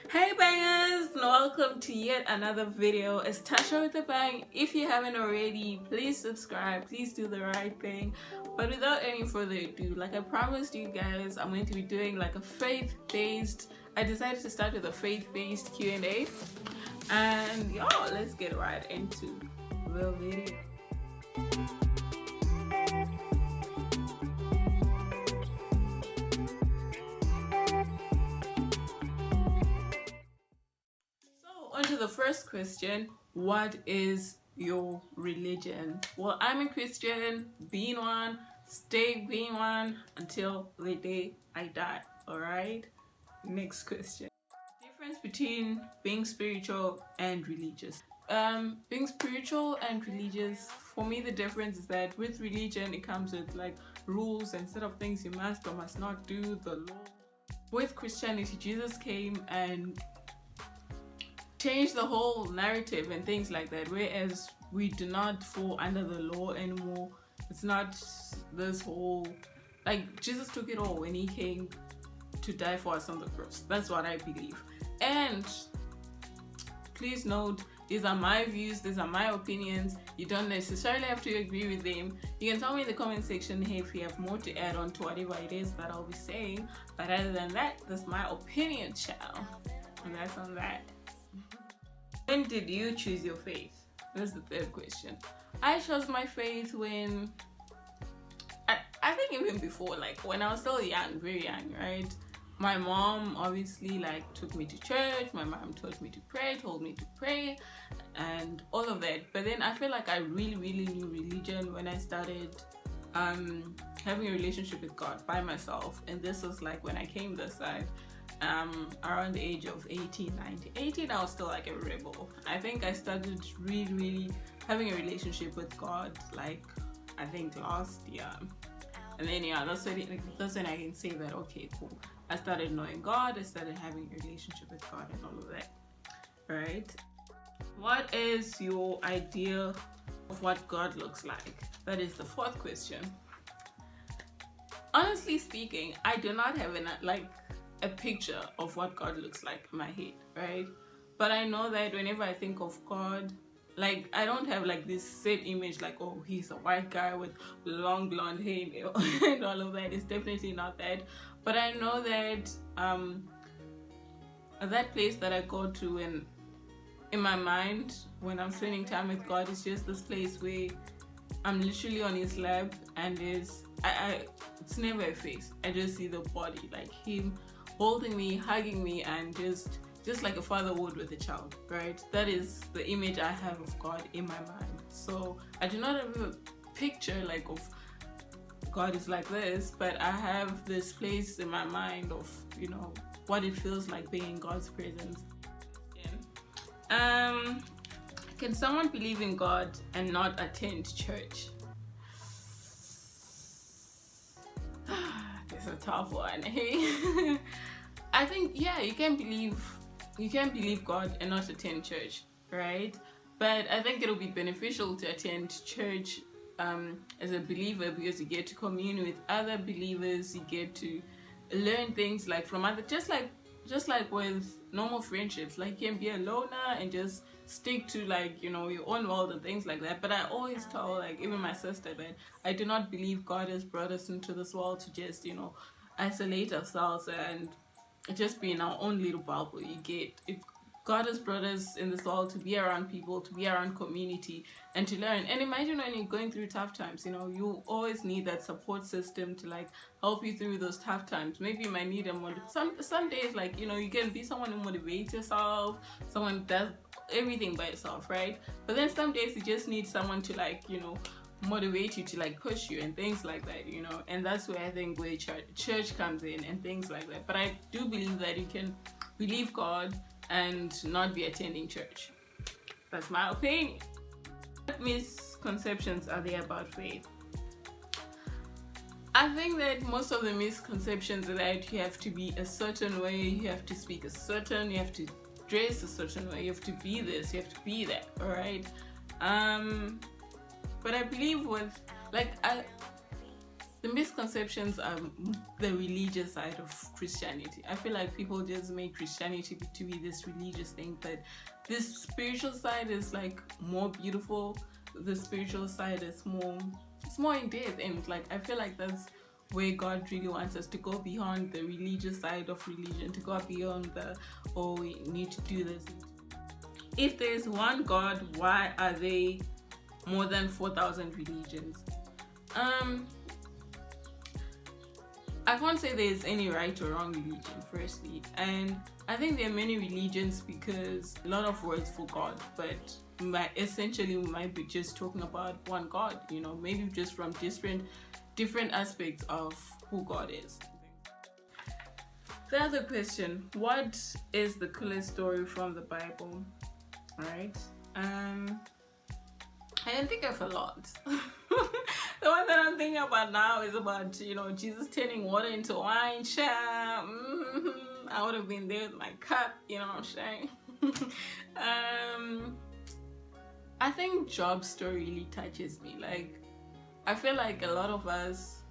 Hey bangers, and welcome to yet another video. It's Tasha with a bang. If you haven't already, please subscribe, please do the right thing. But without any further ado, like I promised you guys, I'm going to be doing like a faith-based, I decided to start with a faith-based Q&A, and y'all, let's get right into the video. Onto the first question, what is your religion? Well, I'm a Christian, being one, stay being one until the day I die. All right, next question. Difference between being spiritual and religious. Being spiritual and religious, for me the difference is that with religion it comes with like rules and set of things you must or must not do, the law. With Christianity, Jesus came and change the whole narrative and things like that, whereas we do not fall under the law anymore. It's not this whole, like, Jesus took it all when he came to die for us on the cross. That's what I believe. And please note, these are my views, these are my opinions. You don't necessarily have to agree with them. You can tell me in the comment section, hey, if you have more to add on to whatever it is that I'll be saying. But other than that, that's my opinion channel, and that's on that. When did you choose your faith? That's the third question. I chose my faith when, I think even before, like when I was still young, very young, right? My mom obviously like took me to church, my mom taught me to pray, told me to pray and all of that. But then I feel like I really knew religion when I started having a relationship with God by myself. And this was like when I came this side. Around the age of 18 I was still like a rebel. I think I started really having a relationship with God like I think last year, and then yeah, that's when I can say that okay, cool, I started knowing God, I started having a relationship with God and all of that, right? What is your idea of what God looks like? That is the fourth question. Honestly speaking, I do not have a picture of what God looks like in my head, right? But I know that whenever I think of God, like I don't have like this set image like, oh, he's a white guy with long blonde hair and all of that. It's definitely not that. But I know that that place that I go to and in my mind when I'm spending time with God is just this place where I'm literally on his lap and it's never a face. I just see the body, like him holding me, hugging me, and just like a father would with a child, right? That is the image I have of God in my mind. So I do not have a picture like of God is like this, but I have this place in my mind of, you know, what it feels like being in God's presence. Can someone believe in God and not attend church? It's a tough one. Hey, I think yeah, you can believe God and not attend church, right? But I think it'll be beneficial to attend church as a believer because you get to commune with other believers, you get to learn things like from other, just like with normal friendships, like you can be a loner and just stick to like, you know, your own world and things like that. But I always tell like even my sister that I do not believe God has brought us into this world to just, you know, isolate ourselves and just be in our own little bubble. You get it. God has brought us in this world to be around people, to be around community, and to learn. And imagine when you're going through tough times, you know, you always need that support system to like help you through those tough times. Maybe you might need some days, like, you know, you can be someone who motivates yourself, someone who does everything by yourself, right? But then some days you just need someone to like, you know, motivate you, to like push you and things like that, you know. And that's where I think where church comes in and things like that. But I do believe that you can believe God and not be attending church. That's my opinion. What misconceptions are there about faith? I think that most of the misconceptions are that you have to be a certain way, you have to speak you have to dress a certain way, you have to be this, you have to be that, alright? But I believe with like the misconceptions are the religious side of Christianity. I feel like people just make Christianity to be this religious thing, but this spiritual side is like more beautiful. The spiritual side is more in depth, and like I feel like that's where God really wants us to go beyond the religious side of religion, to go beyond the, oh, we need to do this. If there's one God, why are there more than 4,000 religions? I can't say there's any right or wrong religion, firstly, and I think there are many religions because a lot of words for God, but essentially we might be just talking about one God, you know, maybe just from different aspects of who God is. The other question, what is the coolest story from the Bible? Right? I can think of a lot. The one that I'm thinking about now is about, you know, Jesus turning water into wine. I would have been there with my cup, you know what I'm saying? I think Job's story really touches me. Like, I feel like a lot of us,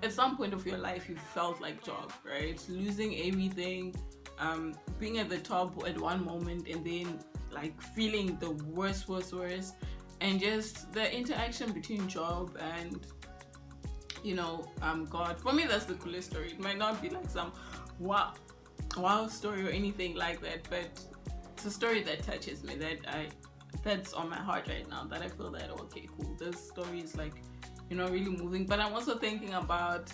at some point of your life, you felt like Job, right? Losing everything, being at the top at one moment, and then like feeling the worst, and just the interaction between Job and, you know, God. For me, that's the coolest story. It might not be like some wow story or anything like that, but it's a story that touches me, that's on my heart right now, that I feel that, okay, cool, this story is like, you know, really moving. But I'm also thinking about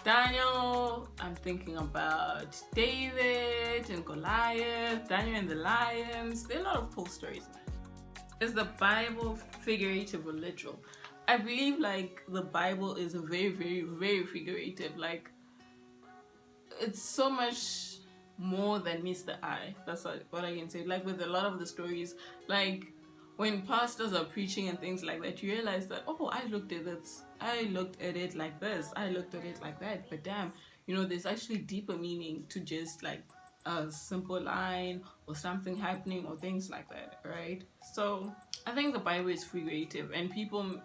Daniel, I'm thinking about David and Goliath, Daniel and the lions. There are a lot of cool stories, man. Is the Bible figurative or literal? I believe like the Bible is a very figurative. Like, it's so much more than meets the eye. That's what I can say. Like with a lot of the stories, like when pastors are preaching and things like that, you realize that, oh, I looked at it like this, I looked at it like that, but damn, you know, there's actually deeper meaning to just like a simple line or something happening or things like that, right? So I think the Bible is figurative, and people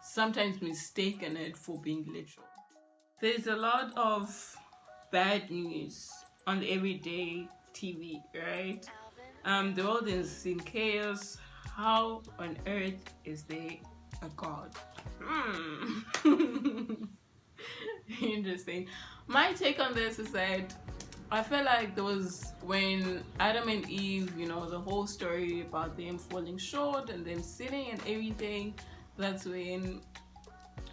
sometimes mistaken it for being literal. There's a lot of bad news on the everyday TV, right? The world is in chaos. How on earth is there a God? Interesting. My take on this is that I feel like there was, when Adam and Eve, you know, the whole story about them falling short and them sinning and everything, that's when,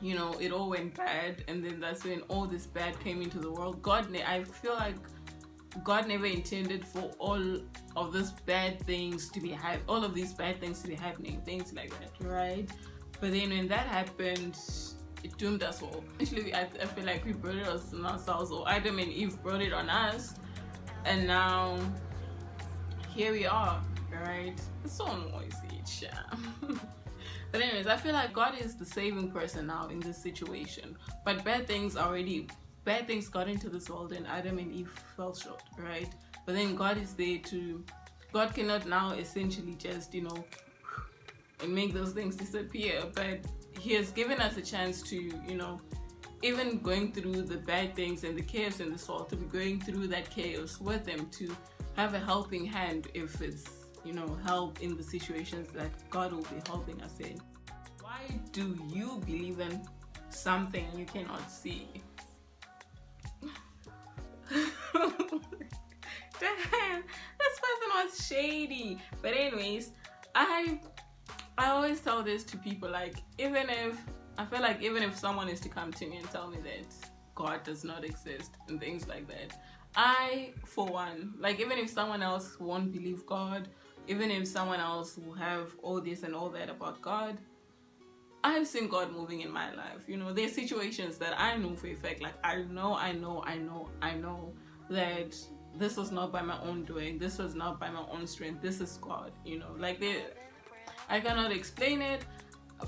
you know, it all went bad, and then that's when all this bad came into the world. I feel like God never intended for all of these bad things to be happening, things like that, right? But then when that happened, it doomed us all. Actually, I feel like we brought it on ourselves, or Adam and Eve brought it on us, and now here we are, right? It's so noisy, But anyways, I feel like God is the saving person now in this situation. But bad things got into this world and Adam and Eve fell short, right? But then God is there God cannot now essentially just, you know, make those things disappear. But He has given us a chance to, you know, even going through the bad things and the chaos in this world, to be going through that chaos with them, to have a helping hand if it's, you know, help in the situations that God will be helping us in. Why do you believe in something you cannot see? Damn, this person was shady. But anyways, I always tell this to people, like, I feel like even if someone is to come to me and tell me that God does not exist and things like that, I, for one, like, even if someone else won't believe God, even if someone else will have all this and all that about God, I've seen God moving in my life. You know, there's situations that I know for a fact, like I know that this was not by my own doing, this was not by my own strength, this is God, you know, like I cannot explain it,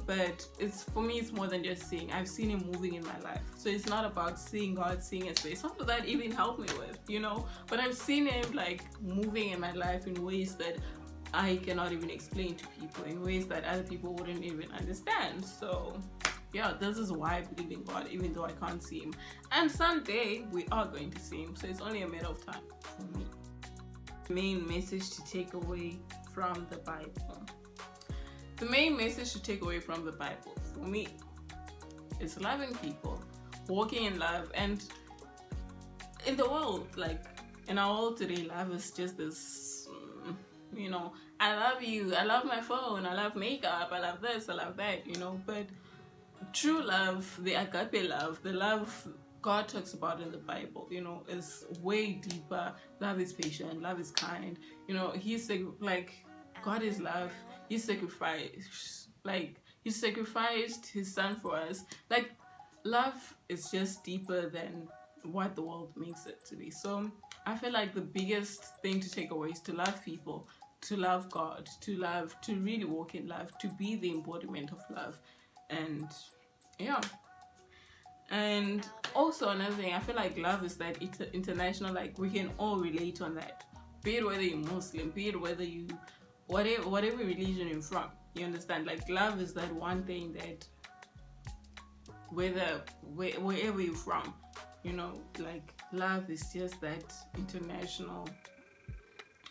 but for me it's more than just seeing. I've seen Him moving in my life, so it's not about seeing God, seeing His face. Some of that even helped me with, you know, but I've seen Him like moving in my life in ways that I cannot even explain to people in ways that other people wouldn't even understand. So yeah, this is why I believe in God, even though I can't see him. And someday we are going to see him, so it's only a matter of time for me. Main message to take away from the Bible. The main message to take away from the Bible for me is loving people, walking in love, and in the world, like in our world today, love is just this, I love you, I love my phone, I love makeup, I love this, I love that, but true love, the agape love, the love God talks about in the Bible, is way deeper. Love is patient, love is kind. He's like, God is love. He sacrificed his son for us. Like, love is just deeper than what the world makes it to be. So I feel like the biggest thing to take away is to love people, to love God, to really walk in love, to be the embodiment of love. And yeah. And also another thing, I feel like love is that international, like we can all relate on that, be it whether you're Muslim, be it whether you whatever religion you're from, you understand? Like, love is that one thing that wherever you're from, like, love is just that international,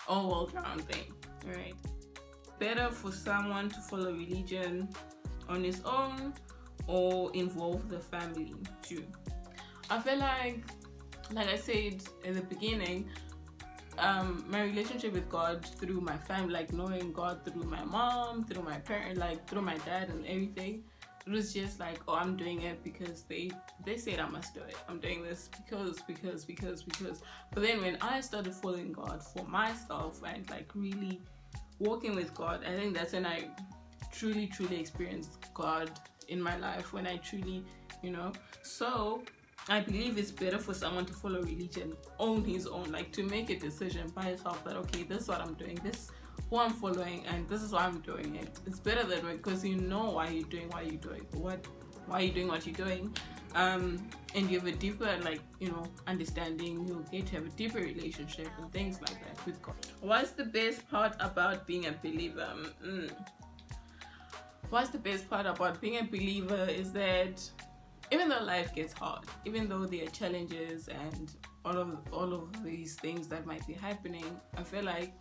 all world round thing, right? Better for someone to follow religion on his own or involve the family too. I feel like I said in the beginning, my relationship with God through my family, like knowing God through my mom, through my parent, like through my dad and everything, it was just like, oh, I'm doing it because they said I must do it. I'm doing this because. But then when I started following God for myself and like really walking with God, I think that's when I truly experienced God in my life, when I truly, so I believe it's better for someone to follow religion on his own, like to make a decision by yourself that, okay, this is what I'm doing, this is who I'm following, and this is why I'm doing it. It's better that way because you know why you're doing what you're doing, why you're doing what you're doing, and you have a deeper, understanding. You'll get to have a deeper relationship and things like that with God. What's the best part about being a believer? What's the best part about being a believer is that even though life gets hard, even though there are challenges and all of these things that might be happening, I feel like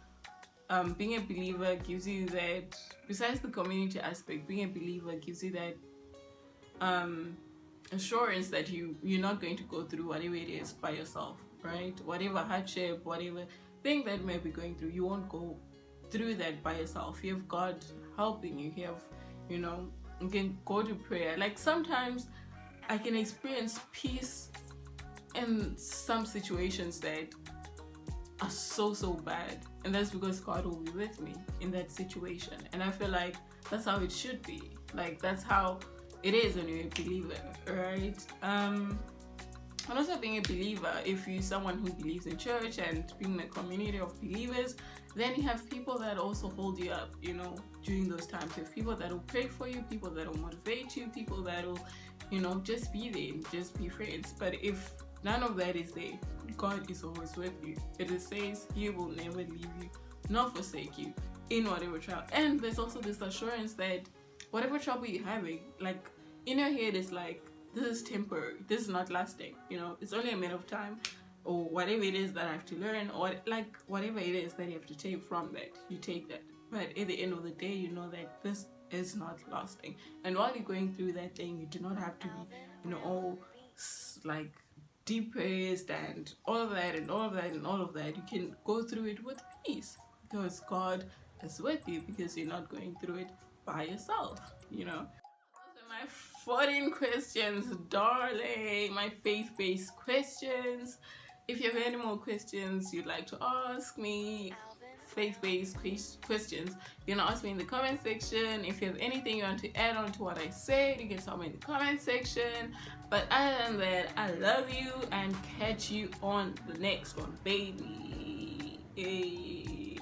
being a believer gives you that, besides the community aspect, being a believer gives you that assurance that you're not going to go through whatever it is by yourself, right? Whatever hardship, whatever thing that you may be going through, you won't go through that by yourself. You have God helping you. You have, you can go to prayer. Like, sometimes I can experience peace in some situations that are so bad, and that's because God will be with me in that situation. And I feel like that's how it should be. Like, that's how it is when you're a believer, right? And also, being a believer, if you're someone who believes in church and being in a community of believers, then you have people that also hold you up, during those times. You have people that will pray for you, people that will motivate you, people that will, just be there, just be friends. But if none of that is there, God is always with you. It says He will never leave you nor forsake you in whatever trial. And there's also this assurance that whatever trouble you're having, like, in your head, is like, this is temporary, this is not lasting, it's only a matter of time, or whatever it is that I have to learn, or like whatever it is that you have to take from that, you take that. But at the end of the day, you know that this is not lasting. And while you're going through that thing, you do not have to be, all like depressed and all of that. You can go through it with peace because God is with you, because you're not going through it by yourself, Those are my 14 questions, darling, my faith-based questions. If you have any more questions you'd like to ask me, faith-based questions, you can ask me in the comment section. If you have anything you want to add on to what I said, you can tell me in the comment section. But other than that, I love you and catch you on the next one, baby. Hey.